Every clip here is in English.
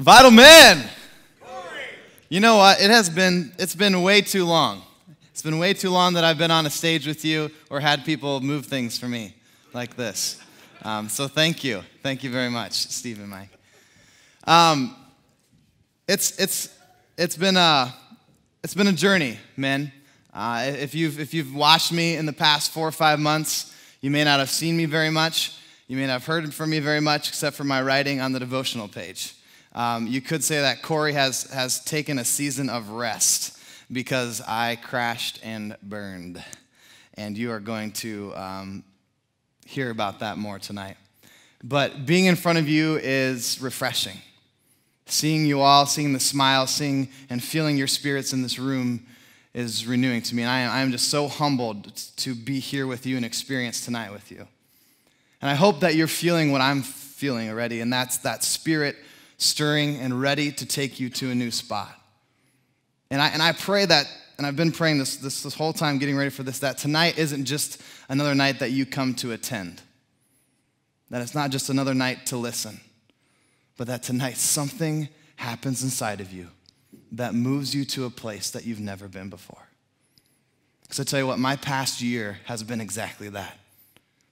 Vital Men! You know what? It's been way too long. It's been way too long that I've been on a stage with you or had people move things for me like this. So thank you. Thank you very much, Steve and Mike. It's been a journey, men. If you've watched me in the past 4 or 5 months, you may not have seen me very much. You may not have heard from me very much, except for my writing on the devotional page. You could say that Cory has taken a season of rest because I crashed and burned. And you are going to hear about that more tonight. But being in front of you is refreshing. Seeing you all, seeing the smile, seeing and feeling your spirits in this room is renewing to me. And I am just so humbled to be here with you and experience tonight with you. And I hope that you're feeling what I'm feeling already, and that's that spirit stirring and ready to take you to a new spot. And I pray that, and I've been praying this whole time getting ready for this, that tonight isn't just another night that you come to attend. That it's not just another night to listen, but that tonight something happens inside of you that moves you to a place that you've never been before. Because I tell you what, my past year has been exactly that.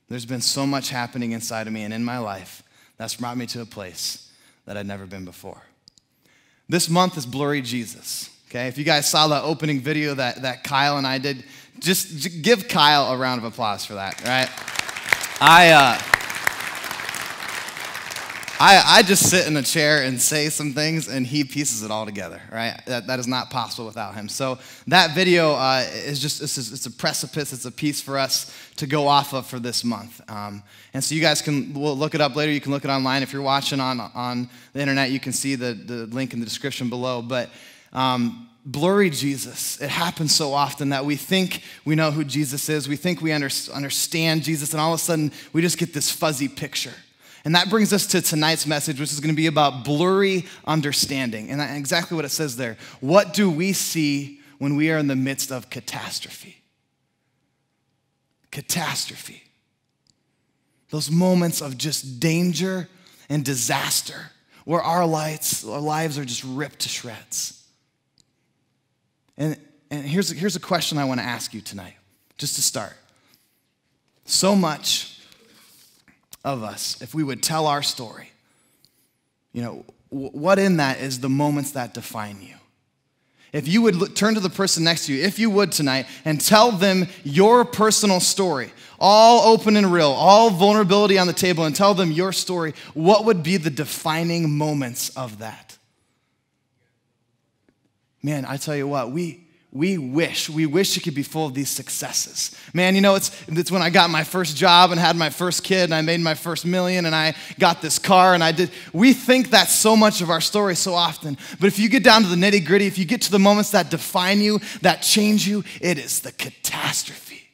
There's been so much happening inside of me and in my life that's brought me to a place that I'd never been before. This month is Blurry Jesus, okay? If you guys saw the opening video that Kyle and I did, just give Kyle a round of applause for that, right? I just sit in a chair and say some things, and he pieces it all together, right? That is not possible without him. So that video is it's a precipice, it's a piece for us to go off of for this month. And so you guys we'll look it up later. You can look it online. If you're watching on the internet, you can see the link in the description below. But Blurry Jesus, it happens so often that we think we know who Jesus is. We think we understand Jesus, and all of a sudden, we just get this fuzzy picture. And that brings us to tonight's message, which is going to be about blurry understanding. And exactly what it says there. What do we see when we are in the midst of catastrophe? Catastrophe. Those moments of just danger and disaster where our lives are just ripped to shreds. And here's a question I want to ask you tonight, just to start. So much of us, if we would tell our story, you know, what in that is the moments that define you? If you would turn to the person next to you, if you would tonight, and tell them your personal story, all open and real, all vulnerability on the table, and tell them your story, what would be the defining moments of that? Man, I tell you what, we wish it could be full of these successes. Man, you know, it's when I got my first job and had my first kid and I made my first million and I got this car and we think that's so much of our story so often. But if you get down to the nitty gritty, if you get to the moments that define you, that change you, it is the catastrophe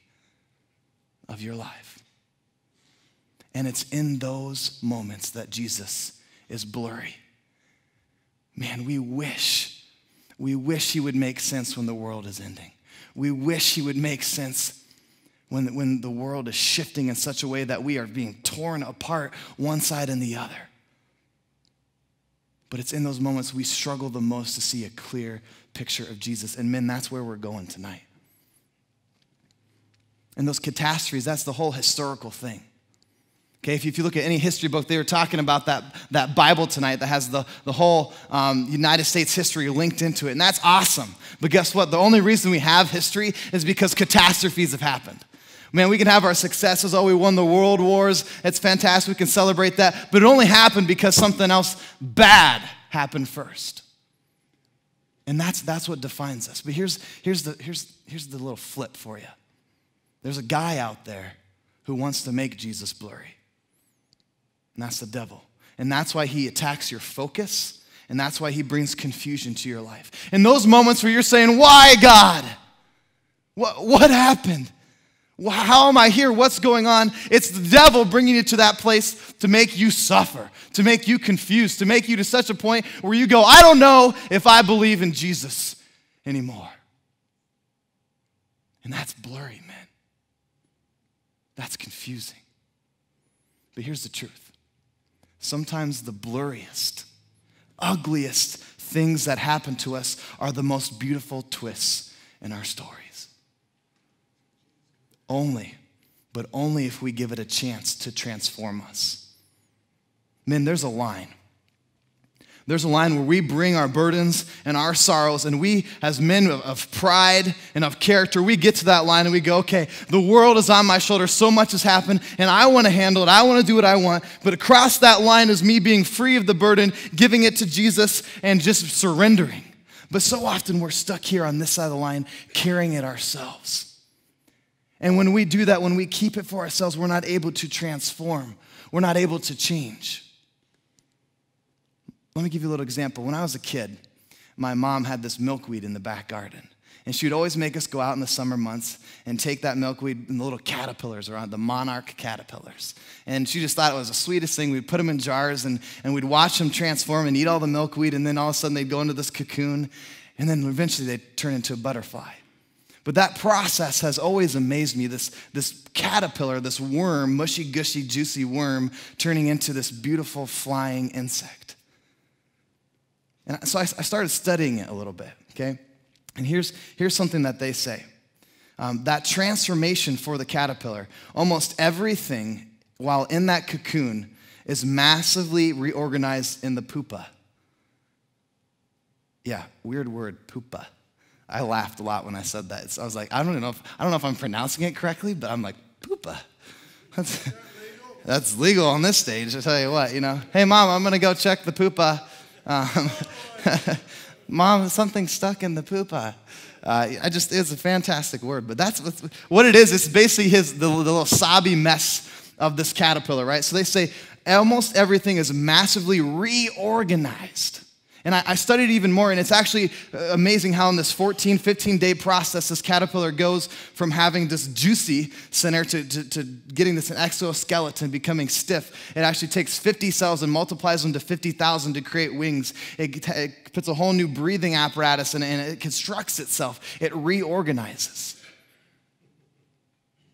of your life. And it's in those moments that Jesus is blurry. Man, we wish he would make sense when the world is ending. We wish he would make sense when the world is shifting in such a way that we are being torn apart one side and the other. But it's in those moments we struggle the most to see a clear picture of Jesus. And men, that's where we're going tonight. And those catastrophes, that's the whole historical thing. Okay, if you look at any history book, they were talking about that Bible tonight that has the whole United States history linked into it, and that's awesome. But guess what? The only reason we have history is because catastrophes have happened. Man, we can have our successes. Oh, we won the world wars. It's fantastic. We can celebrate that. But it only happened because something else bad happened first. And that's what defines us. But here's the little flip for you. There's a guy out there who wants to make Jesus blurry. And that's the devil. And that's why he attacks your focus. And that's why he brings confusion to your life. In those moments where you're saying, why, God? What happened? How am I here? What's going on? It's the devil bringing you to that place to make you suffer, to make you confused, to make you to such a point where you go, I don't know if I believe in Jesus anymore. And that's blurry, man. That's confusing. But here's the truth. Sometimes the blurriest ugliest things that happen to us are the most beautiful twists in our stories. But only if we give it a chance to transform us. Men, there's a line. There's a line where we bring our burdens and our sorrows, and we, as men of pride and of character, we get to that line and we go, okay, the world is on my shoulders, so much has happened, and I want to handle it, I want to do what I want, but across that line is me being free of the burden, giving it to Jesus, and just surrendering. But so often we're stuck here on this side of the line, carrying it ourselves. And when we do that, when we keep it for ourselves, we're not able to transform. We're not able to change. Let me give you a little example. When I was a kid, my mom had this milkweed in the back garden. And she would always make us go out in the summer months and take that milkweed and the little caterpillars around, the monarch caterpillars. And she just thought it was the sweetest thing. We'd put them in jars and we'd watch them transform and eat all the milkweed. And then all of a sudden they'd go into this cocoon. And then eventually they'd turn into a butterfly. But that process has always amazed me, this caterpillar, this worm, mushy, gushy, juicy worm, turning into this beautiful flying insect. And so I started studying it a little bit, okay? And here's something that they say. That transformation for the caterpillar, almost everything while in that cocoon is massively reorganized in the pupa. Yeah, weird word, pupa. I laughed a lot when I said that. I was like, I don't know if I'm pronouncing it correctly, but I'm like, pupa. That's legal on this stage, I tell you what, you know. Hey, Mom, I'm gonna go check the pupa. Mom, something's stuck in the pupa. It's a fantastic word, but that's what it is. It's basically the little sobby mess of this caterpillar, right? So they say almost everything is massively reorganized. And I studied even more, and it's actually amazing how in this 14, 15-day process, this caterpillar goes from having this juicy center to getting this exoskeleton, becoming stiff. It actually takes 50 cells and multiplies them to 50,000 to create wings. It puts a whole new breathing apparatus in it, and it constructs itself. It reorganizes.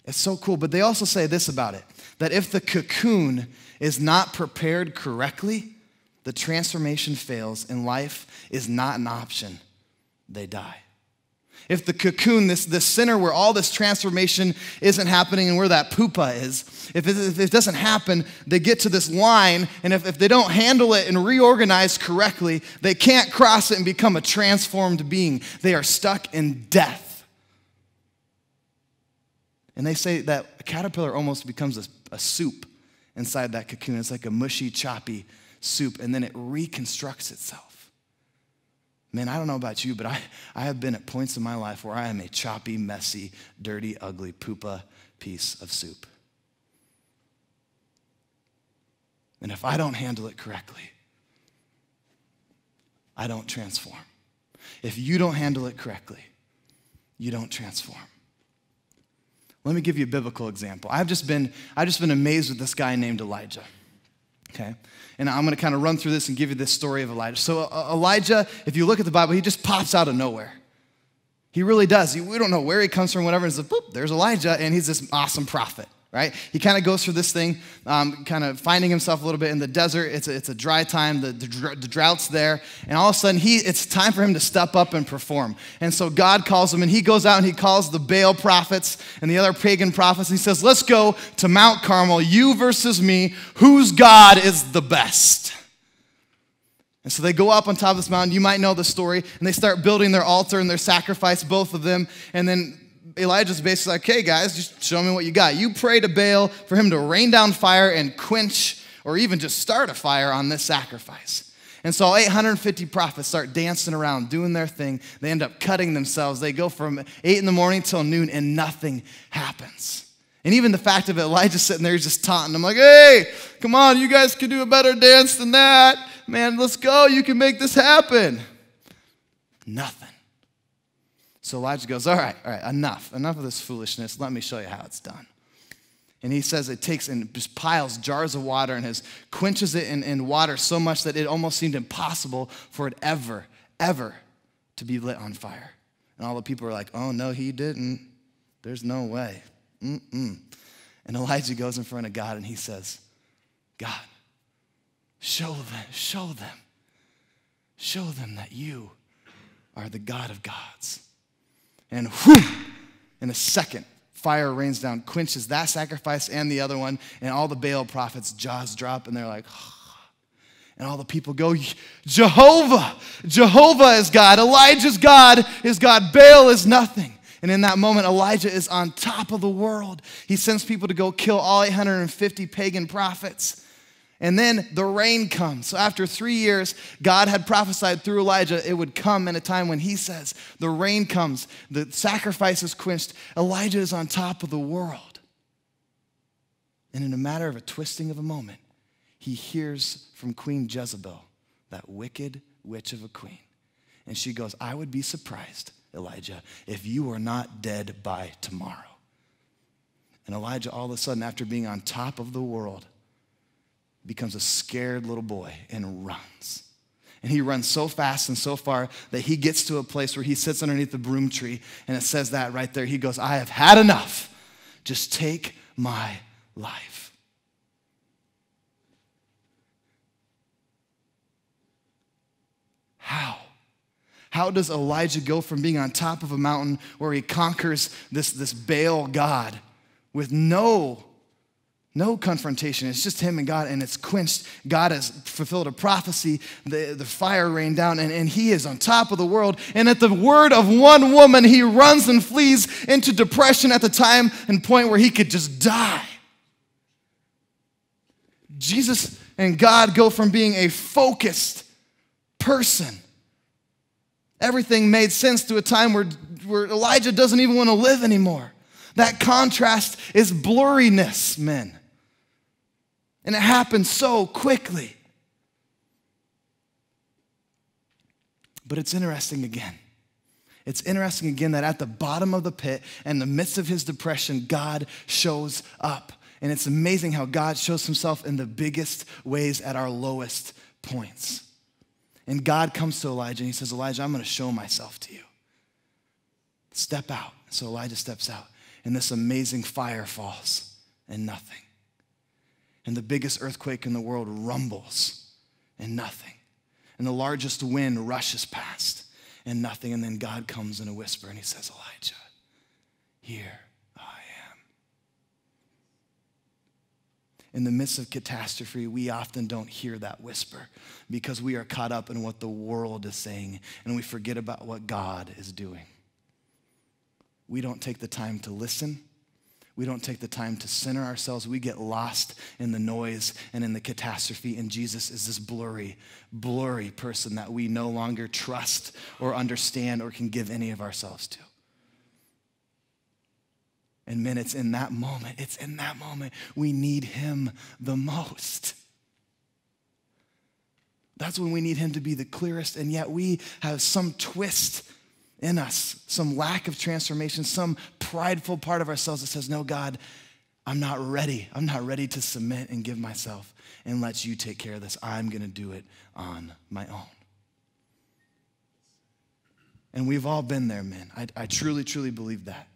It's so cool. But they also say this about it, that if the cocoon is not prepared correctly, the transformation fails and life is not an option. They die. If the cocoon, this center where all this transformation isn't happening and where that pupa is, if it doesn't happen, they get to this line, and if they don't handle it and reorganize correctly, they can't cross it and become a transformed being. They are stuck in death. And they say that a caterpillar almost becomes a soup inside that cocoon. It's like a mushy, choppy soup, and then it reconstructs itself. Man, I don't know about you, but I have been at points in my life where I am a choppy, messy, dirty, ugly, pupa piece of soup. And if I don't handle it correctly, I don't transform. If you don't handle it correctly, you don't transform. Let me give you a biblical example. I've just been amazed with this guy named Elijah. Okay, and I'm going to kind of run through this and give you this story of Elijah. So Elijah, if you look at the Bible, he just pops out of nowhere. He really does. We don't know where he comes from, whatever. It's like, boop, there's Elijah, and he's this awesome prophet, right? He kind of goes through this thing, kind of finding himself a little bit in the desert. It's a dry time. The drought's there, and all of a sudden, it's time for him to step up and perform. And so God calls him, and he goes out and he calls the Baal prophets and the other pagan prophets. And he says, let's go to Mount Carmel, you versus me. Whose God is the best? And so they go up on top of this mountain. You might know the story. And they start building their altar and their sacrifice, both of them. And then Elijah's basically like, hey guys, just show me what you got. You pray to Baal for him to rain down fire and quench or even just start a fire on this sacrifice. And so 850 prophets start dancing around, doing their thing. They end up cutting themselves. They go from 8 in the morning till noon and nothing happens. And even the fact of it, Elijah's sitting there, he's just taunting. I'm like, hey, come on, you guys can do a better dance than that. Man, let's go. You can make this happen. Nothing. So Elijah goes, all right, enough of this foolishness. Let me show you how it's done. And he says it takes and just piles jars of water and quenches it in water so much that it almost seemed impossible for it ever to be lit on fire. And all the people were like, oh, no, he didn't. There's no way. And Elijah goes in front of God and he says, God, show them show them that you are the God of gods. And whew, in a second, fire rains down, quenches that sacrifice and the other one, and all the Baal prophets' jaws drop, and they're like, and all the people go, Jehovah, Jehovah is God, Elijah's God is God, Baal is nothing. And in that moment, Elijah is on top of the world. He sends people to go kill all 850 pagan prophets. And then the rain comes. So after 3 years, God had prophesied through Elijah it would come in a time when he says, the rain comes, the sacrifice is quenched, Elijah is on top of the world. And in a matter of a twisting of a moment, he hears from Queen Jezebel, that wicked witch of a queen. And she goes, I would be surprised, Elijah, if you are not dead by tomorrow. And Elijah, all of a sudden, after being on top of the world, becomes a scared little boy and runs. And he runs so fast and so far that he gets to a place where he sits underneath the broom tree, and it says that right there. He goes, I have had enough. Just take my life. How? How does Elijah go from being on top of a mountain where he conquers this Baal god with no confrontation? It's just him and God, and it's quenched. God has fulfilled a prophecy. The fire rained down, and he is on top of the world. And at the word of one woman, he runs and flees into depression at the time and point where he could just die. Jesus and God go from being a focused person, everything made sense, to a time where Elijah doesn't even want to live anymore. That contrast is blurriness, men. And it happens so quickly. But it's interesting again. It's interesting again that at the bottom of the pit, in the midst of his depression, God shows up. And it's amazing how God shows himself in the biggest ways at our lowest points. And God comes to Elijah and he says, Elijah, I'm going to show myself to you. Step out. So Elijah steps out, and this amazing fire falls, and nothing. And the biggest earthquake in the world rumbles, and nothing. And the largest wind rushes past, and nothing. And then God comes in a whisper and he says, Elijah, here I am. In the midst of catastrophe, we often don't hear that whisper because we are caught up in what the world is saying, and we forget about what God is doing. We don't take the time to listen. We don't take the time to center ourselves. We get lost in the noise and in the catastrophe, and Jesus is this blurry person that we no longer trust or understand or can give any of ourselves to. And men, it's in that moment we need him the most. That's when we need him to be the clearest, and yet we have some twist in us, some lack of transformation, some prideful part of ourselves that says, no, God, I'm not ready. I'm not ready to submit and give myself and let you take care of this. I'm going to do it on my own. And we've all been there, men. I truly, truly believe that.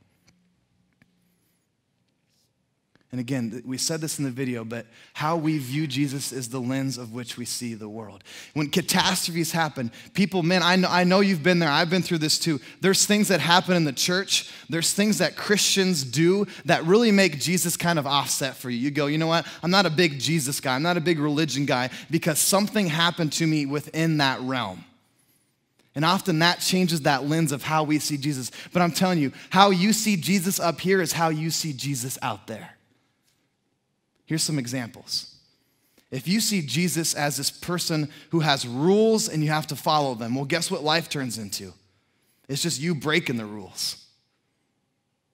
And again, we said this in the video, but how we view Jesus is the lens of which we see the world. When catastrophes happen, people, man, I know you've been there. I've been through this too. There's things that happen in the church. There's things that Christians do that really make Jesus kind of offset for you. You go, you know what? I'm not a big Jesus guy. I'm not a big religion guy because something happened to me within that realm. And often that changes that lens of how we see Jesus. But I'm telling you, how you see Jesus up here is how you see Jesus out there. Here's some examples. If you see Jesus as this person who has rules and you have to follow them, well, guess what life turns into? It's just you breaking the rules,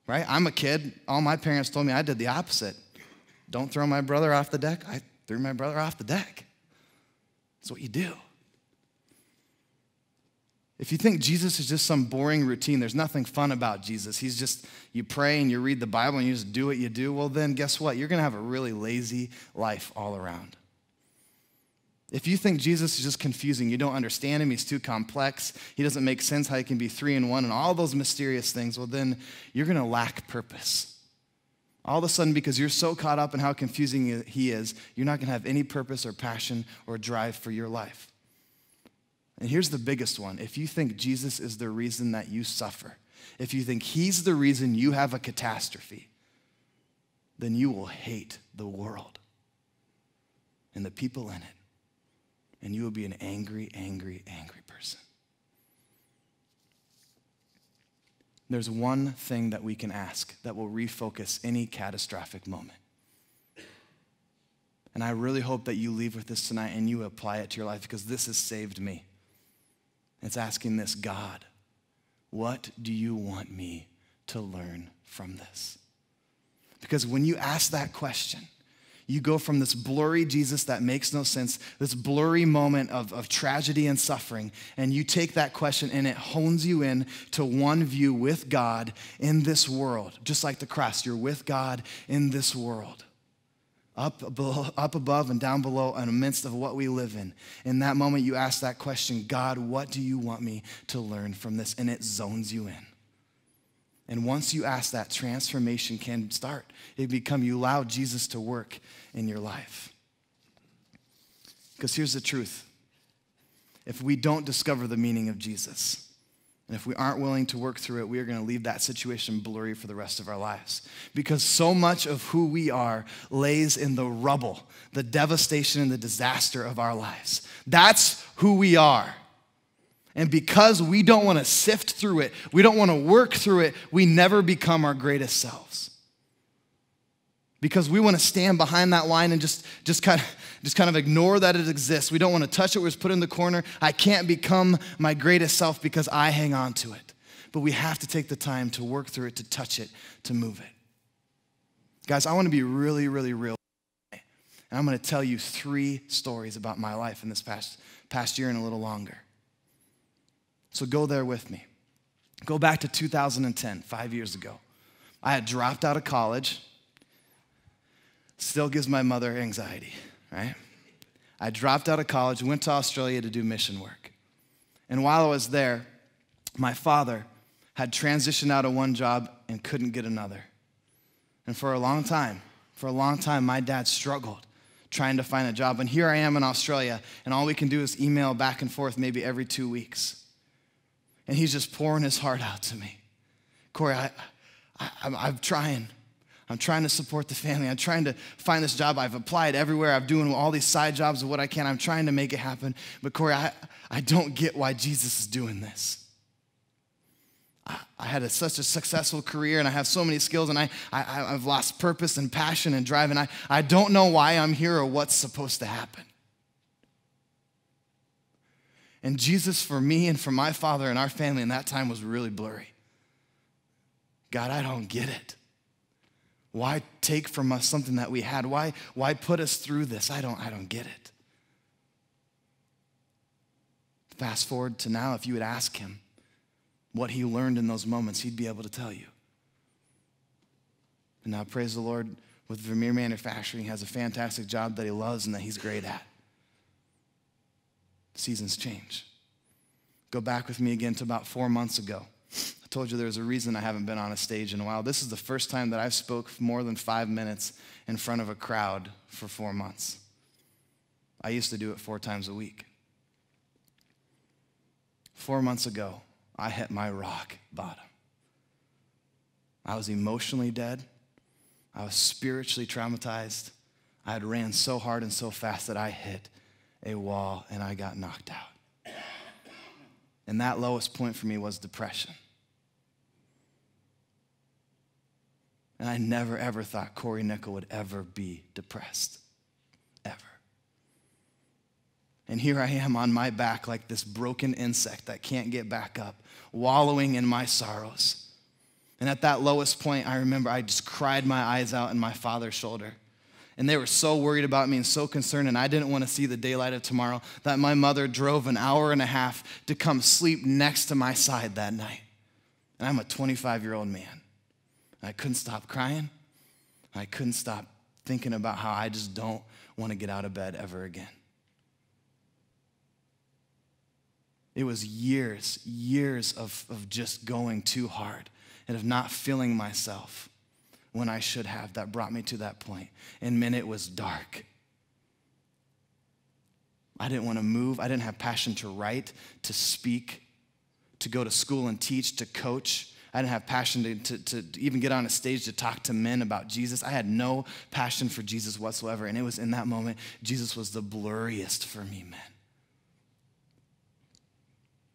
right? I'm a kid. All my parents told me I did the opposite. Don't throw my brother off the deck. I threw my brother off the deck. That's what you do. If you think Jesus is just some boring routine, there's nothing fun about Jesus. He's just, you pray and you read the Bible and you just do what you do, well then guess what? You're going to have a really lazy life all around. If you think Jesus is just confusing, you don't understand him, he's too complex, he doesn't make sense how he can be 3 in 1 and all those mysterious things, well then you're going to lack purpose. All of a sudden, because you're so caught up in how confusing he is, you're not going to have any purpose or passion or drive for your life. And here's the biggest one. If you think Jesus is the reason that you suffer, if you think he's the reason you have a catastrophe, then you will hate the world and the people in it. And you will be an angry, angry, angry person. There's one thing that we can ask that will refocus any catastrophic moment. And I really hope that you leave with this tonight and you apply it to your life, because this has saved me. It's asking this: God, what do you want me to learn from this? Because when you ask that question, you go from this blurry Jesus that makes no sense, this blurry moment of tragedy and suffering, and you take that question and it hones you in to one view with God in this world. Just like the cross, you're with God in this world. Up above and down below, in the midst of what we live in. In that moment, you ask that question: God, what do you want me to learn from this? And it zones you in. And once you ask that, transformation can start. You allow Jesus to work in your life. Because here's the truth. If we don't discover the meaning of Jesus, and if we aren't willing to work through it, we are going to leave that situation blurry for the rest of our lives. Because so much of who we are lays in the rubble, the devastation and the disaster of our lives. That's who we are. And because we don't want to sift through it, we don't want to work through it, we never become our greatest selves. Because we want to stand behind that line and just kind of ignore that it exists. We don't want to touch it. We're just put in the corner. I can't become my greatest self because I hang on to it. But we have to take the time to work through it, to touch it, to move it. Guys, I want to be really, really real. And I'm going to tell you 3 stories about my life in this past year and a little longer. So go there with me. Go back to 2010, 5 years ago. I had dropped out of college. Still gives my mother anxiety, right? I dropped out of college, went to Australia to do mission work. And while I was there, my father had transitioned out of one job and couldn't get another. And for a long time, my dad struggled trying to find a job. And here I am in Australia, and all we can do is email back and forth maybe every 2 weeks. And he's just pouring his heart out to me. Cory, I'm trying. I'm trying to support the family. I'm trying to find this job. I've applied everywhere. I'm doing all these side jobs of what I can. I'm trying to make it happen. But Cory, I don't get why Jesus is doing this. I had such a successful career, and I have so many skills, and I've lost purpose and passion and drive, and I don't know why I'm here or what's supposed to happen. And Jesus, for me and for my father and our family in that time, was really blurry. God, I don't get it. Why take from us something that we had? Why put us through this? I don't get it. Fast forward to now, if you would ask him what he learned in those moments, he'd be able to tell you. And now, praise the Lord, with Vermeer Manufacturing, he has a fantastic job that he loves and that he's great at. Seasons change. Go back with me again to about 4 months ago. I told you there's a reason I haven't been on a stage in a while. This is the first time that I've spoke more than 5 minutes in front of a crowd for 4 months. I used to do it 4 times a week. 4 months ago, I hit my rock bottom. I was emotionally dead. I was spiritually traumatized. I had ran so hard and so fast that I hit a wall and I got knocked out. And that lowest point for me was depression. And I never, ever thought Cory Nikkel would ever be depressed. Ever. And here I am on my back like this broken insect that can't get back up, wallowing in my sorrows. And at that lowest point, I remember I just cried my eyes out in my father's shoulder. And they were so worried about me and so concerned, and I didn't want to see the daylight of tomorrow, that my mother drove an hour and a half to come sleep next to my side that night. And I'm a 25-year-old man. And I couldn't stop crying. I couldn't stop thinking about how I just don't want to get out of bed ever again. It was years of just going too hard and of not feeling myself when I should have, that brought me to that point. And man, it was dark. I didn't want to move. I didn't have passion to write, to speak, to go to school and teach, to coach. I didn't have passion to even get on a stage to talk to men about Jesus. I had no passion for Jesus whatsoever. And it was in that moment, Jesus was the blurriest for me, man.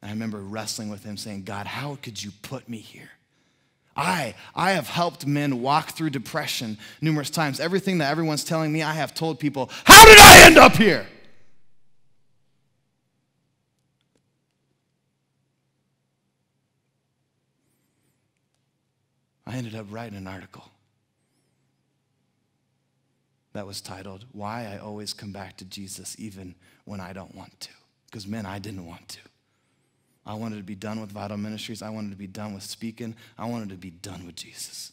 I remember wrestling with him saying, God, how could you put me here? I have helped men walk through depression numerous times. Everything that everyone's telling me, I have told people, how did I end up here? I ended up writing an article that was titled, Why I Always Come Back to Jesus Even When I Don't Want to. Because, man, I didn't want to. I wanted to be done with Vital Ministries. I wanted to be done with speaking. I wanted to be done with Jesus.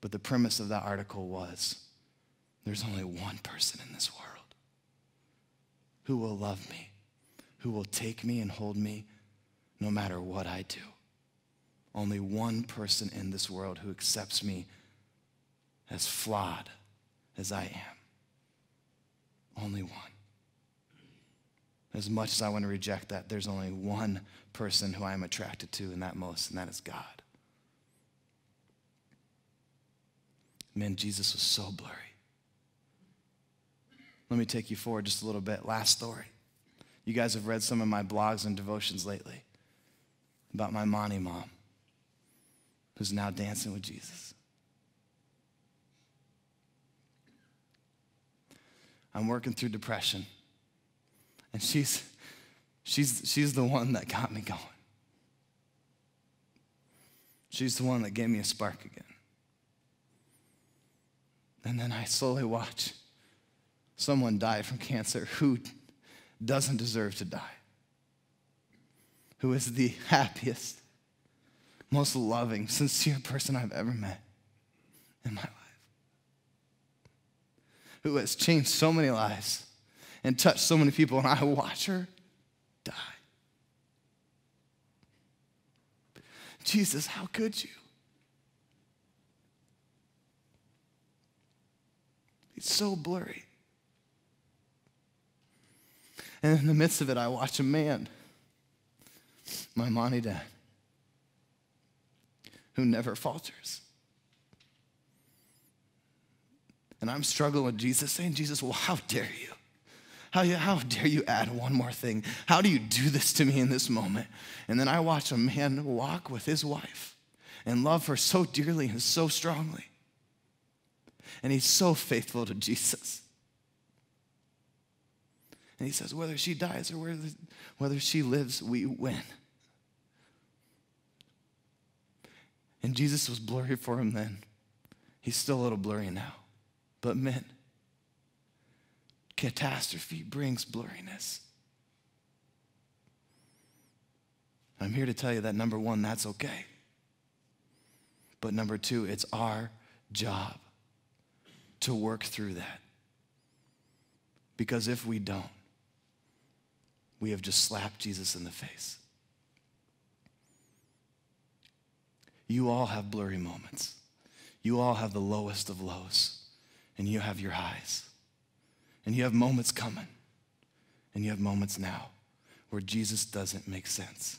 But the premise of that article was, there's only one person in this world who will love me, who will take me and hold me no matter what I do. Only one person in this world who accepts me as flawed as I am. Only one. As much as I want to reject that, there's only one person who I am attracted to in that most, and that is God. Man, Jesus was so blurry. Let me take you forward just a little bit. Last story. You guys have read some of my blogs and devotions lately about my Monty mom, who's now dancing with Jesus. I'm working through depression. And she's the one that got me going. She's the one that gave me a spark again. And then I slowly watch someone die from cancer who doesn't deserve to die, who is the happiest, most loving, sincere person I've ever met in my life, who has changed so many lives and touched so many people, and I watch her die. Jesus, how could you? It's so blurry. And in the midst of it, I watch a man, my Monty dad, who never falters. And I'm struggling with Jesus, saying, Jesus, well, how dare you? How dare you add one more thing? How do you do this to me in this moment? And then I watch a man walk with his wife and love her so dearly and so strongly. And he's so faithful to Jesus. And he says, whether she dies or whether she lives, we win. And Jesus was blurry for him then. He's still a little blurry now. But men, catastrophe brings blurriness. I'm here to tell you that number one, that's okay. But number two, it's our job to work through that. Because if we don't, we have just slapped Jesus in the face. You all have blurry moments. You all have the lowest of lows. And you have your highs. And you have moments coming. And you have moments now where Jesus doesn't make sense.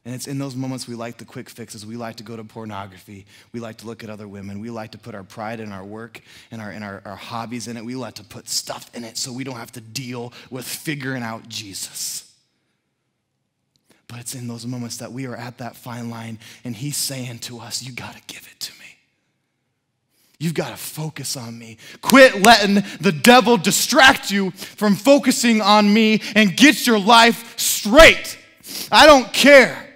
And it's in those moments we like the quick fixes. We like to go to pornography. We like to look at other women. We like to put our pride in our work and our hobbies in it. We like to put stuff in it so we don't have to deal with figuring out Jesus. But it's in those moments that we are at that fine line and he's saying to us, you got to give it to me. You've got to focus on me. Quit letting the devil distract you from focusing on me and get your life straight. I don't care,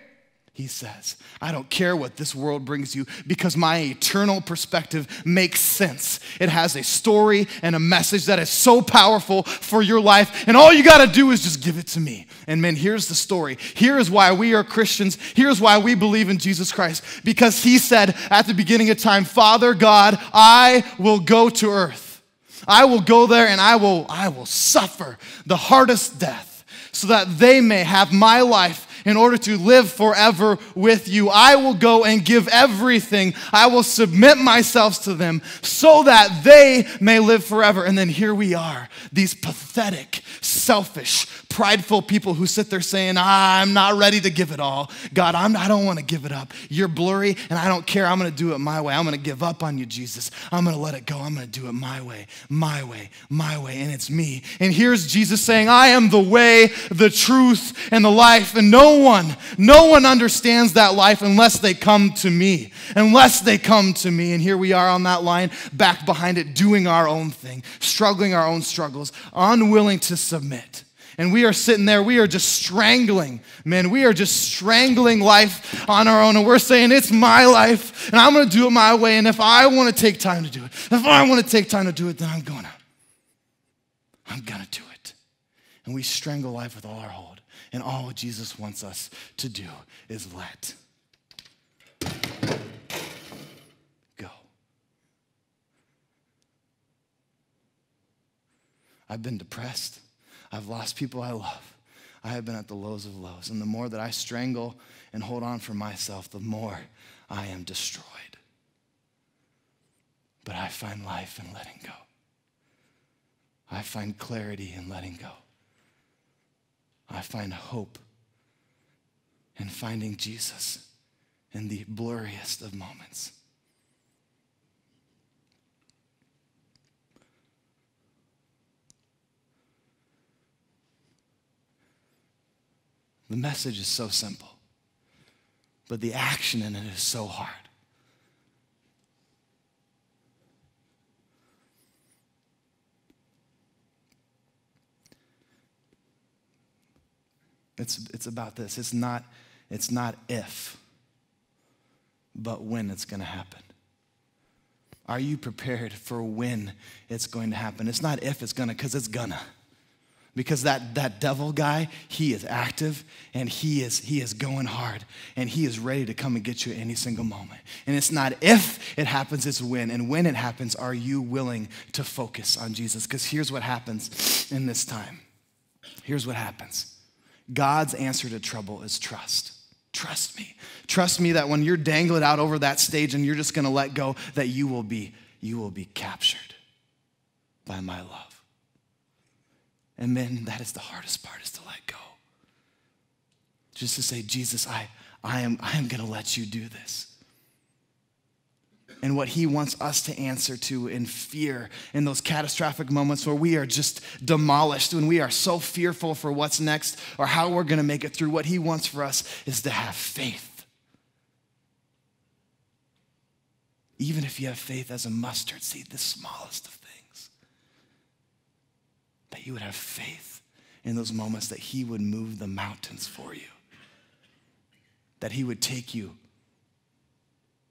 he says. I don't care what this world brings you because my eternal perspective makes sense. It has a story and a message that is so powerful for your life, and all you got to do is just give it to me. And man, here's the story. Here is why we are Christians. Here's why we believe in Jesus Christ. Because he said at the beginning of time, Father God, I will go to earth. I will go there and I will suffer the hardest death so that they may have my life in order to live forever with you. I will go and give everything. I will submit myself to them so that they may live forever. And then here we are, these pathetic, selfish, prideful people who sit there saying, I'm not ready to give it all. God, I don't want to give it up. You're blurry, and I don't care. I'm going to do it my way. I'm going to give up on you, Jesus. I'm going to let it go. I'm going to do it my way, my way, my way, and it's me. And here's Jesus saying, I am the way, the truth, and the life, and no one understands that life unless they come to me, unless they come to me. And here we are on that line, back behind it, doing our own thing, struggling our own struggles, unwilling to submit. And we are sitting there, we are just strangling, man. We are just strangling life on our own. And we're saying, it's my life, and I'm going to do it my way. And if I want to take time to do it, then I'm going to do it. And we strangle life with all our hold. And all Jesus wants us to do is let go. I've been depressed. I've lost people I love. I have been at the lows of lows. And the more that I strangle and hold on for myself, the more I am destroyed. But I find life in letting go. I find clarity in letting go. I find hope in finding Jesus in the blurriest of moments. The message is so simple, but the action in it is so hard. It's about this. It's not if, but when it's going to happen. Are you prepared for when it's going to happen? It's not if it's going to, because it's gonna. Because that devil guy, he is active, and he is going hard, and he is ready to come and get you at any single moment. And it's not if it happens, it's when. And when it happens, are you willing to focus on Jesus? Because here's what happens in this time. Here's what happens. God's answer to trouble is trust. Trust me. Trust me that when you're dangling out over that stage and you're just going to let go, that you will be captured by my love. And then that is the hardest part, is to let go. Just to say, Jesus, I am going to let you do this. And what he wants us to answer to in fear, in those catastrophic moments where we are just demolished, when we are so fearful for what's next or how we're going to make it through, what he wants for us is to have faith. Even if you have faith as a mustard seed, the smallest of things, that you would have faith in those moments that he would move the mountains for you, that he would take you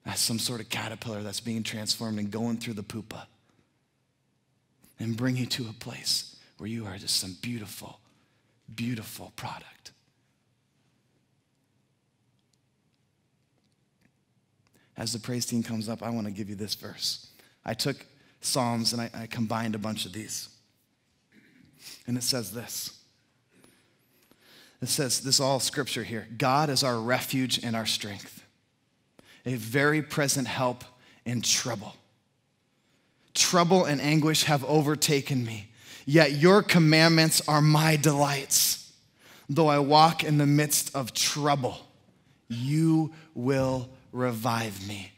as some sort of caterpillar that's being transformed and going through the pupa and bring you to a place where you are just some beautiful, beautiful product. As the praise team comes up, I want to give you this verse. I took Psalms and I combined a bunch of these. And it says this. It says, this is all scripture here. God is our refuge and our strength, a very present help in trouble. Trouble and anguish have overtaken me, yet your commandments are my delights. Though I walk in the midst of trouble, you will revive me.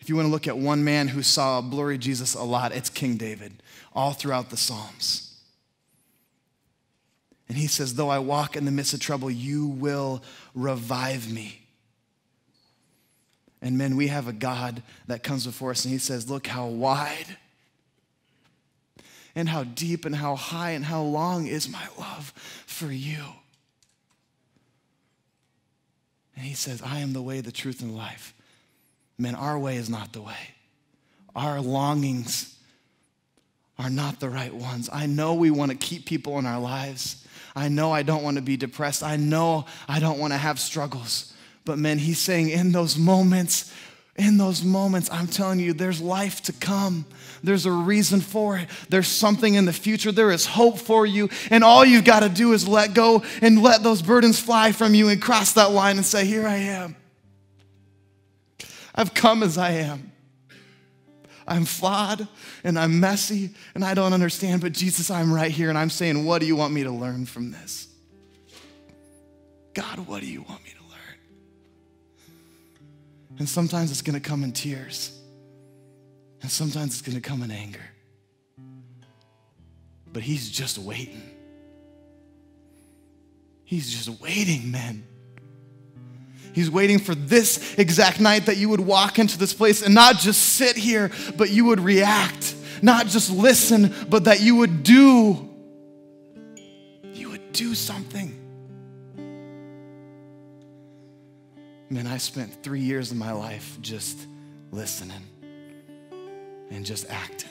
If you want to look at one man who saw Blurry Jesus a lot, it's King David, all throughout the Psalms. And he says, though I walk in the midst of trouble, you will revive me. And men, we have a God that comes before us and he says, look how wide and how deep and how high and how long is my love for you. And he says, I am the way, the truth, and the life. Men, our way is not the way. Our longings are not the right ones. I know we want to keep people in our lives. I know I don't want to be depressed. I know I don't want to have struggles. But men, he's saying in those moments In those moments, I'm telling you, there's life to come. There's a reason for it. There's something in the future. There is hope for you. And all you've got to do is let go and let those burdens fly from you and cross that line and say, here I am. I've come as I am. I'm flawed and I'm messy and I don't understand, but Jesus, I'm right here and I'm saying, what do you want me to learn from this? God, what do you want me to learn? And sometimes it's going to come in tears. And sometimes it's going to come in anger. But he's just waiting. He's just waiting, man. He's waiting for this exact night that you would walk into this place and not just sit here, but you would react. Not just listen, but that you would do. You would do something. Man, I spent 3 years of my life just listening and just acting.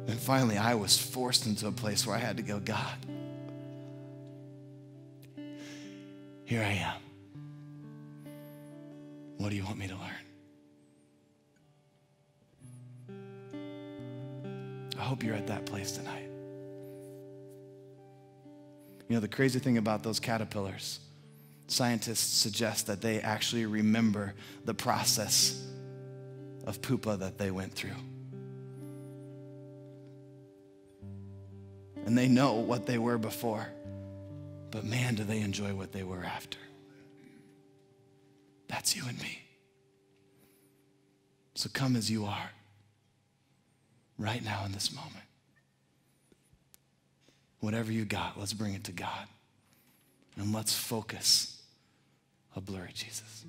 And finally, I was forced into a place where I had to go, God, here I am. What do you want me to learn? I hope you're at that place tonight. You know, the crazy thing about those caterpillars, scientists suggest that they actually remember the process of pupa that they went through. And they know what they were before, but man, do they enjoy what they were after. That's you and me. So come as you are, right now in this moment. Whatever you got, let's bring it to God. And let's focus on Blurry Jesus.